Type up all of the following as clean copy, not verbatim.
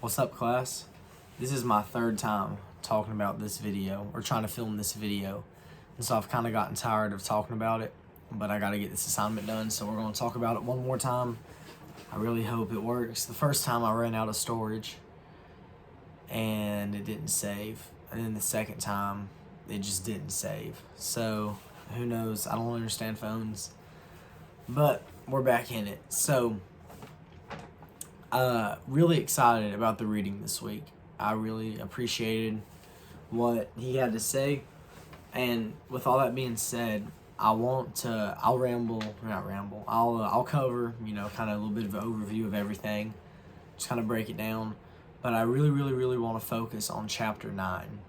What's up, class? This is my third time talking about this video, or trying to film this video. And so I've kind of gotten tired of talking about it, but I got to get this assignment done, so we're going to talk about it one more time. I really hope it works. The first time I ran out of storage, and it didn't save. And then the second time, it just didn't save. So, who knows? I don't understand phones. But, we're back in it. So, really excited about the reading this week. I really appreciated what he had to say. And with all that being said, I'll cover, kind of a little bit of an overview of everything, just kind of break it down. But I really want to focus on chapter 9,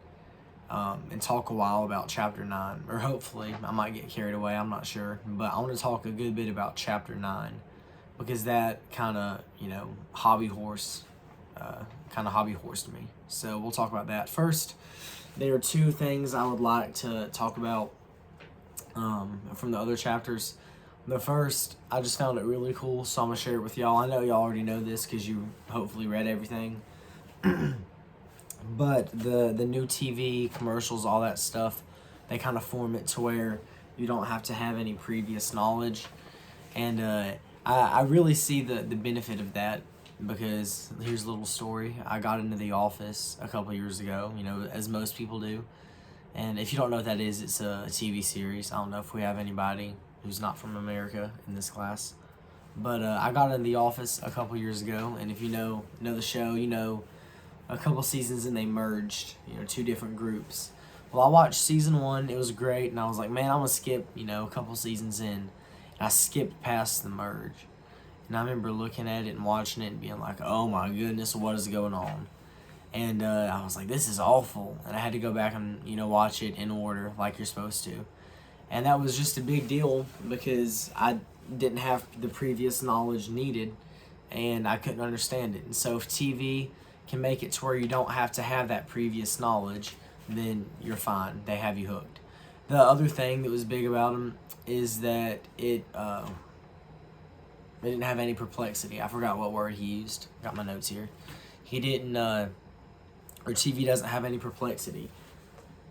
and talk a while about chapter 9, or hopefully I might get carried away, I'm not sure. But I want to talk a good bit about chapter 9, because that kind of, hobby horsed me. So we'll talk about that. First, there are two things I would like to talk about from the other chapters. The first, I just found it really cool, so I'm going to share it with y'all. I know y'all already know this because you hopefully read everything. But the new TV, commercials, all that stuff, they kind of form it to where you don't have to have any previous knowledge. And I really see the benefit of that, because here's a little story. I got into The Office a couple years ago, as most people do. And if you don't know what that is, it's a TV series. I don't know if we have anybody who's not from America in this class. But I got into The Office a couple years ago, and if you know the show, a couple seasons and they merged, two different groups. Well, I watched season 1, it was great, and I was like, man, I'm going to skip, a couple seasons in. And I skipped past the merge. And I remember looking at it and watching it and being like, oh my goodness, what is going on? And I was like, this is awful. And I had to go back and, watch it in order like you're supposed to. And that was just a big deal because I didn't have the previous knowledge needed and I couldn't understand it. And so if TV can make it to where you don't have to have that previous knowledge, then you're fine. They have you hooked. The other thing that was big about them is that it didn't have any perplexity. I forgot what word he used. Got my notes here. He didn't, or TV doesn't have any perplexity.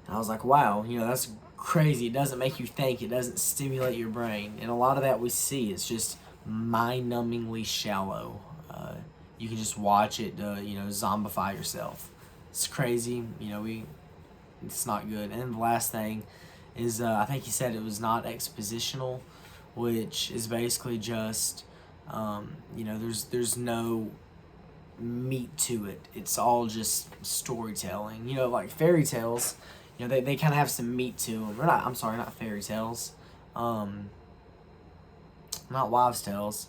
And I was like, wow, that's crazy. It doesn't make you think. It doesn't stimulate your brain. And a lot of that we see, it's just mind-numbingly shallow. You can just watch it, zombify yourself. It's crazy. It's not good. And then the last thing is, I think he said it was not expositional, which is basically just, there's no meat to it. It's all just storytelling. Like fairy tales, they kind of have some meat to them. Or not fairy tales. Not wives' tales.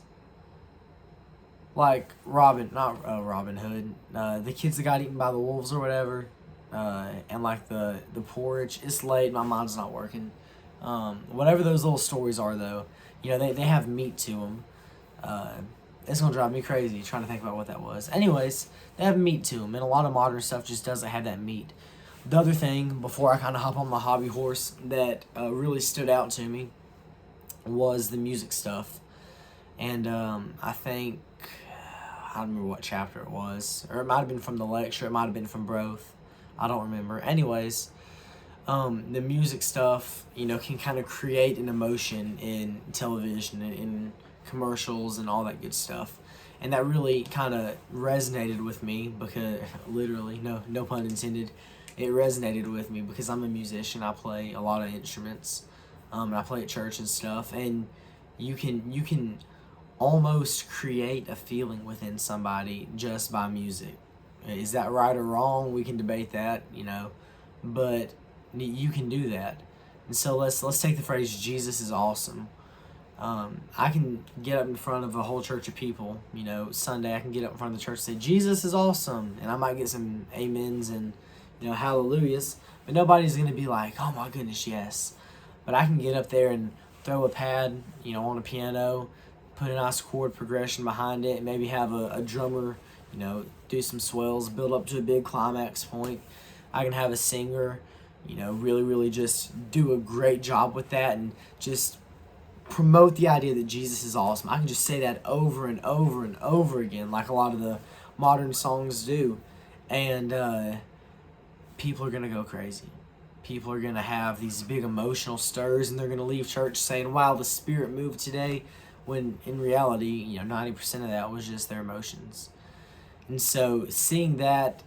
Like Robin Hood. The kids that got eaten by the wolves or whatever. And like the porridge. It's late, my mind's not working. Whatever those little stories are, though, they have meat to them. It's gonna drive me crazy trying to think about what that was. Anyways, they have meat to them, and a lot of modern stuff just doesn't have that meat. The other thing, before I kind of hop on my hobby horse, that really stood out to me was the music stuff. And I think, I don't remember what chapter it was, or it might have been from the lecture, it might have been from both. I don't remember. Anyways, the music stuff, can kind of create an emotion in television and in commercials and all that good stuff. And that really kind of resonated with me because, literally, no pun intended, it resonated with me because I'm a musician. I play a lot of instruments, and I play at church and stuff. And you can almost create a feeling within somebody just by music. Is that right or wrong? We can debate that, but you can do that. And so let's take the phrase "Jesus is awesome." I can get up in front of a whole church of people. Sunday I can get up in front of the church and say Jesus is awesome, and I might get some amens and hallelujahs, but nobody's gonna be like, oh my goodness, yes. But I can get up there and throw a pad, on a piano, put a nice chord progression behind it, and maybe have a drummer, do some swells, build up to a big climax point. I can have a singer, really just do a great job with that and just promote the idea that Jesus is awesome. I can just say that over and over and over again, like a lot of the modern songs do. And people are going to go crazy. People are going to have these big emotional stirs, and they're going to leave church saying, wow, the Spirit moved today, when in reality, 90% of that was just their emotions. And so seeing that,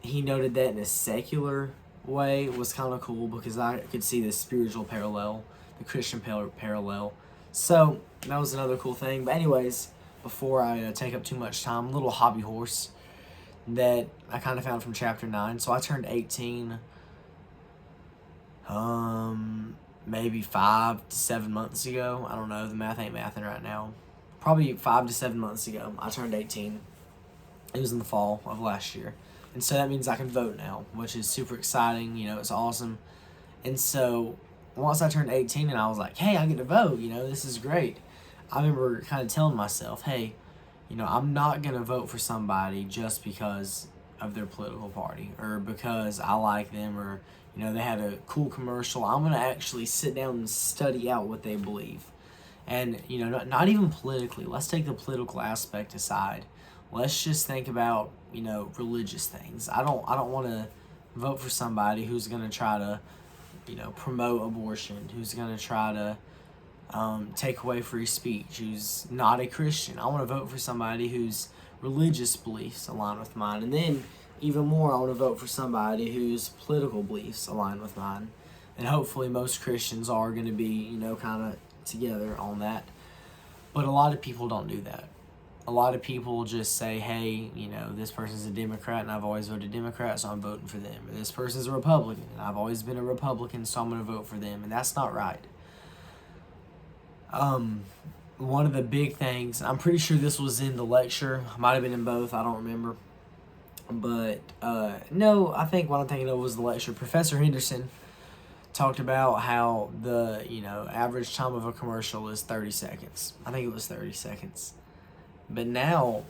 he noted that in a secular way was kind of cool, because I could see the spiritual parallel, the Christian parallel. So that was another cool thing. But anyways, before I take up too much time, a little hobby horse that I kind of found from chapter 9. So I turned 18 maybe 5 to 7 months ago. I don't know, the math ain't mathing right now. Probably 5 to 7 months ago, I turned 18. It was in the fall of last year. And so that means I can vote now, which is super exciting. It's awesome. And so once I turned 18 and I was like, hey, I get to vote, this is great. I remember kind of telling myself, hey, I'm not going to vote for somebody just because of their political party, or because I like them, or, they had a cool commercial. I'm going to actually sit down and study out what they believe. And, not even politically. Let's take the political aspect aside. Let's just think about, religious things. I don't want to vote for somebody who's going to try to, promote abortion, who's going to try to take away free speech, who's not a Christian. I want to vote for somebody whose religious beliefs align with mine. And then, even more, I want to vote for somebody whose political beliefs align with mine. And hopefully most Christians are going to be, kind of together on that. But a lot of people don't do that. A lot of people just say, hey, this person's a Democrat and I've always voted Democrat, so I'm voting for them. Or this person's a Republican and I've always been a Republican, so I'm going to vote for them. And that's not right. One of the big things, I'm pretty sure this was in the lecture, might have been in both, I don't remember. But, no, I think what I'm thinking of was the lecture. Professor Henderson talked about how the, average time of a commercial is 30 seconds. I think it was 30 seconds. But now,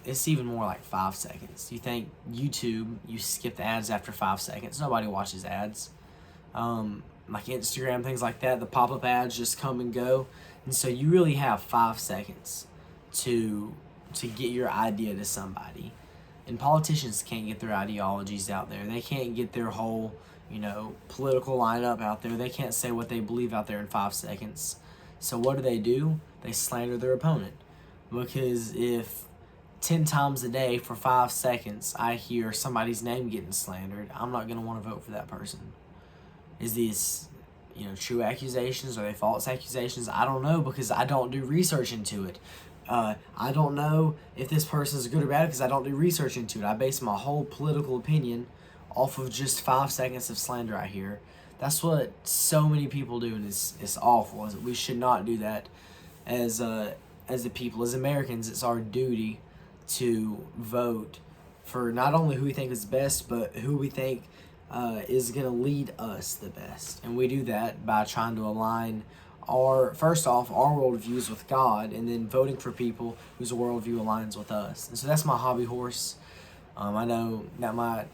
it's even more like 5 seconds. You think YouTube, you skip the ads after 5 seconds. Nobody watches ads. Like Instagram, things like that, the pop-up ads just come and go. And so you really have 5 seconds to get your idea to somebody. And politicians can't get their ideologies out there. They can't get their whole, political lineup out there. They can't say what they believe out there in 5 seconds. So what do? They slander their opponent. Because if 10 times a day for 5 seconds I hear somebody's name getting slandered, I'm not going to want to vote for that person. Is these, true accusations? Are they false accusations? I don't know, because I don't do research into it. I don't know if this person is good or bad because I don't do research into it. I base my whole political opinion off of just 5 seconds of slander I hear. That's what so many people do, and it's awful. We should not do that as the people. As Americans, it's our duty to vote for not only who we think is best, but who we think is going to lead us the best. And we do that by trying to align our worldviews with God, and then voting for people whose worldview aligns with us. And so that's my hobby horse. I know that might,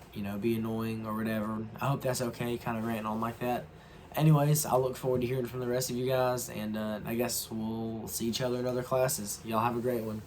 be annoying or whatever. I hope that's okay, kind of ranting on like that. Anyways, I look forward to hearing from the rest of you guys, and I guess we'll see each other in other classes. Y'all have a great one.